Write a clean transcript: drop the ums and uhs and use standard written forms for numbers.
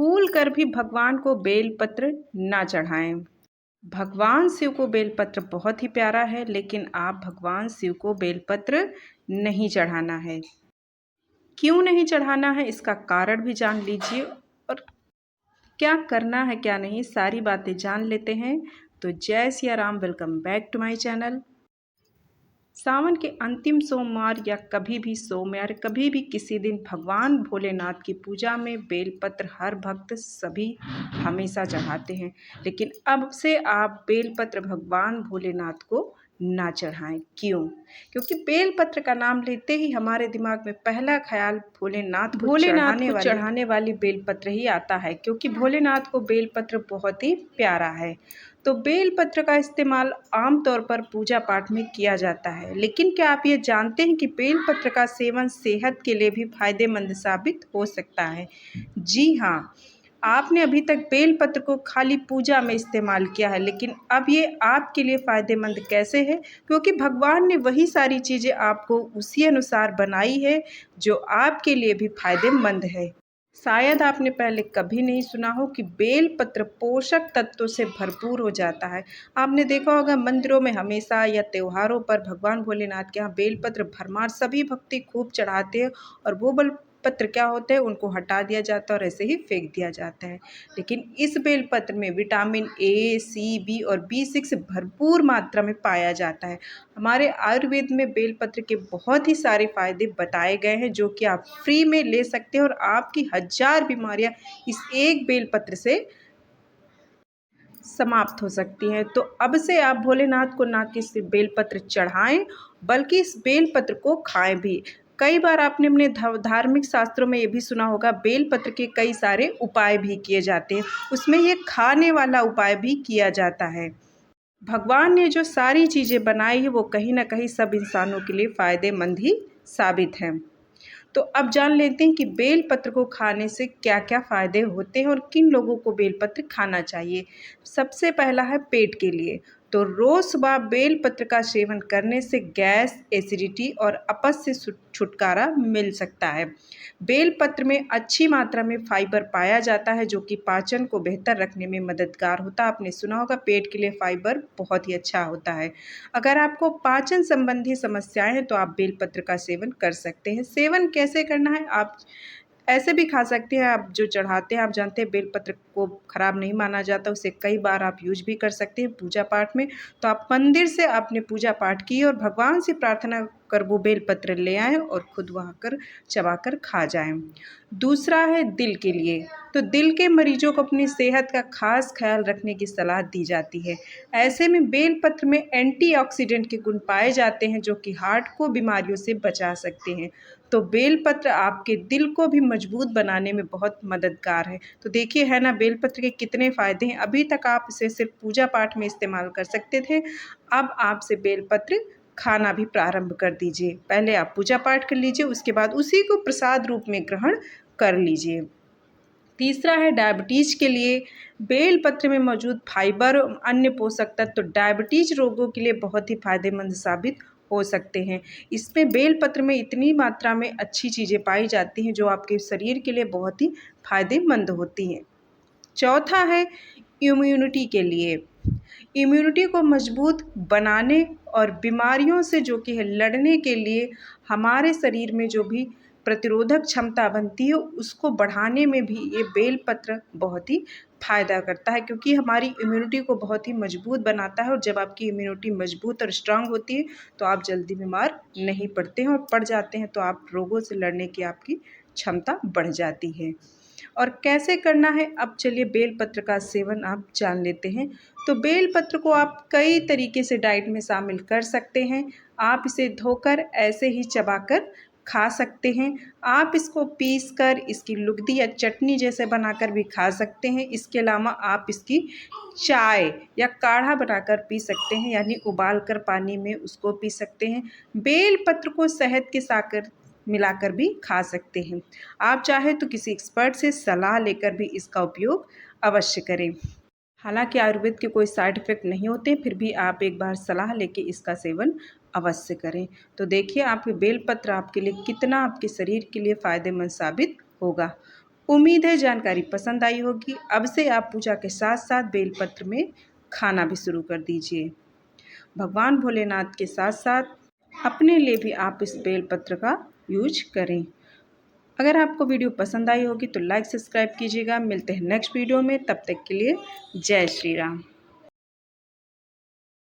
भूल कर भी भगवान को बेलपत्र ना चढ़ाएं। भगवान शिव को बेलपत्र बहुत ही प्यारा है, लेकिन आप भगवान शिव को बेलपत्र नहीं चढ़ाना है। क्यों नहीं चढ़ाना है, इसका कारण भी जान लीजिए और क्या करना है क्या नहीं, सारी बातें जान लेते हैं। तो जय Siya Ram, welcome back to my channel. Sawan के अंतिम सोमवार या कभी भी सोमवार, कभी भी किसी दिन भगवान भोलेनाथ की पूजा में बेलपत्र हर भक्त सभी हमेशा चढ़ाते हैं। लेकिन अब से आप बेलपत्र भगवान भोलेनाथ को ना चढ़ाएं। क्यों? क्योंकि बेलपत्र का नाम लेते ही हमारे दिमाग में पहला ख्याल भोलेनाथ को चढ़ाने वाली बेलपत्र ही आता है, क्योंकि भोलेनाथ को बेलपत्र बहुत ही प्यारा है। तो बेलपत्र का इस्तेमाल आमतौर पर पूजा पाठ में किया जाता है, लेकिन क्या आप ये जानते हैं कि बेलपत्र का सेवन सेहत के लिए भी फायदेमंद साबित हो सकता है? जी हाँ, आपने अभी तक बेलपत्र को खाली पूजा में इस्तेमाल किया है, लेकिन अब ये आपके लिए फ़ायदेमंद कैसे है? क्योंकि भगवान ने वही सारी चीज़ें आपको उसी अनुसार बनाई है जो आपके लिए भी फ़ायदेमंद है। शायद आपने पहले कभी नहीं सुना हो कि बेलपत्र पोषक तत्वों से भरपूर हो जाता है। आपने देखा होगा मंदिरों में हमेशा या त्योहारों पर भगवान भोलेनाथ के यहाँ बेलपत्र भरमार सभी भक्ति खूब चढ़ाते हैं, और वो बेलपत्र क्या होते हैं, उनको हटा दिया जाता है और ऐसे ही फेंक दिया जाता है। लेकिन इस बेलपत्र में विटामिन ए, सी, बी और B6 भरपूर मात्रा में पाया जाता है। हमारे आयुर्वेद में बेलपत्र के बहुत ही सारे फायदे बताए गए हैं, जो कि आप फ्री में ले सकते हैं और आपकी 1000 बीमारियां इस एक बेलपत्र से समाप्त हो सकती हैं। तो अब से आप भोलेनाथ को ना कि सिर्फ बेलपत्र चढ़ाएं, बल्कि इस बेलपत्र को खाएं भी। कई बार आपने अपने धार्मिक शास्त्रों में ये भी सुना होगा, बेलपत्र के कई सारे उपाय भी किए जाते हैं, उसमें ये खाने वाला उपाय भी किया जाता है। भगवान ने जो सारी चीज़ें बनाई है वो कहीं ना कहीं सब इंसानों के लिए फ़ायदेमंद ही साबित हैं। तो अब जान लेते हैं कि बेलपत्र को खाने से क्या क्या फ़ायदे होते हैं और किन लोगों को बेलपत्र खाना चाहिए। सबसे पहला है पेट के लिए। तो रोज़ सुबह बेलपत्र का सेवन करने से गैस, एसिडिटी और अपच से छुटकारा मिल सकता है। बेलपत्र में अच्छी मात्रा में फाइबर पाया जाता है, जो कि पाचन को बेहतर रखने में मददगार होता है। आपने सुना होगा पेट के लिए फाइबर बहुत ही अच्छा होता है। अगर आपको पाचन संबंधी समस्याएं हैं तो आप बेलपत्र का सेवन कर सकते हैं। सेवन कैसे करना है, आप ऐसे भी खा सकते हैं। आप जो चढ़ाते हैं, आप जानते हैं बेलपत्र को खराब नहीं माना जाता, उसे कई बार आप यूज भी कर सकते हैं पूजा पाठ में। तो आप मंदिर से आपने पूजा पाठ की और भगवान से प्रार्थना कर वो बेलपत्र ले आएं और खुद वहाँ कर चबाकर खा जाएं। दूसरा है दिल के लिए। तो दिल के मरीजों को अपनी सेहत का खास ख्याल रखने की सलाह दी जाती है। ऐसे में बेलपत्र में एंटीऑक्सीडेंट के गुण पाए जाते हैं, जो कि हार्ट को बीमारियों से बचा सकते हैं। तो बेलपत्र आपके दिल को भी मजबूत बनाने में बहुत मददगार है। तो देखिए है ना बेलपत्र के कितने फ़ायदे हैं। अभी तक आप इसे सिर्फ पूजा पाठ में इस्तेमाल कर सकते थे, अब आप से बेलपत्र खाना भी प्रारंभ कर दीजिए। पहले आप पूजा पाठ कर लीजिए, उसके बाद उसी को प्रसाद रूप में ग्रहण कर लीजिए। तीसरा है डायबिटीज़ के लिए। बेलपत्र में मौजूद फाइबर और अन्य पोषक तत्व डायबिटीज रोगों के लिए बहुत ही फायदेमंद साबित हो सकते हैं। इसमें बेलपत्र में इतनी मात्रा में अच्छी चीज़ें पाई जाती हैं जो आपके शरीर के लिए बहुत ही फायदेमंद होती हैं। चौथा है इम्यूनिटी के लिए। इम्यूनिटी को मजबूत बनाने और बीमारियों से जो कि है लड़ने के लिए हमारे शरीर में जो भी प्रतिरोधक क्षमता बनती है उसको बढ़ाने में भी ये बेलपत्र बहुत ही फ़ायदा करता है, क्योंकि हमारी इम्यूनिटी को बहुत ही मजबूत बनाता है। और जब आपकी इम्यूनिटी मजबूत और स्ट्रांग होती है तो आप जल्दी बीमार नहीं पड़ते हैं, और पड़ जाते हैं तो आप रोगों से लड़ने की आपकी क्षमता बढ़ जाती है। और कैसे करना है, अब चलिए बेलपत्र का सेवन आप जान लेते हैं। तो बेलपत्र को आप कई तरीके से डाइट में शामिल कर सकते हैं। आप इसे धोकर ऐसे ही चबाकर खा सकते हैं। आप इसको पीसकर इसकी लुगदी या चटनी जैसे बनाकर भी खा सकते हैं। इसके अलावा आप इसकी चाय या काढ़ा बनाकर पी सकते हैं, यानी उबाल कर पानी में उसको पी सकते हैं। बेलपत्र को शहद के साथ मिलाकर भी खा सकते हैं। आप चाहे तो किसी एक्सपर्ट से सलाह लेकर भी इसका उपयोग अवश्य करें। हालांकि आयुर्वेद के कोई साइड इफ़ेक्ट नहीं होते, फिर भी आप एक बार सलाह लेके इसका सेवन अवश्य करें। तो देखिए आपके बेलपत्र आपके लिए कितना आपके शरीर के लिए फ़ायदेमंद साबित होगा। उम्मीद है जानकारी पसंद आई होगी। अब से आप पूजा के साथ साथ बेलपत्र में खाना भी शुरू कर दीजिए। भगवान भोलेनाथ के साथ साथ अपने लिए भी आप इस बेलपत्र का यूज करें। अगर आपको वीडियो पसंद आई होगी तो लाइक सब्सक्राइब कीजिएगा। मिलते हैं नेक्स्ट वीडियो में, तब तक के लिए जय श्री राम।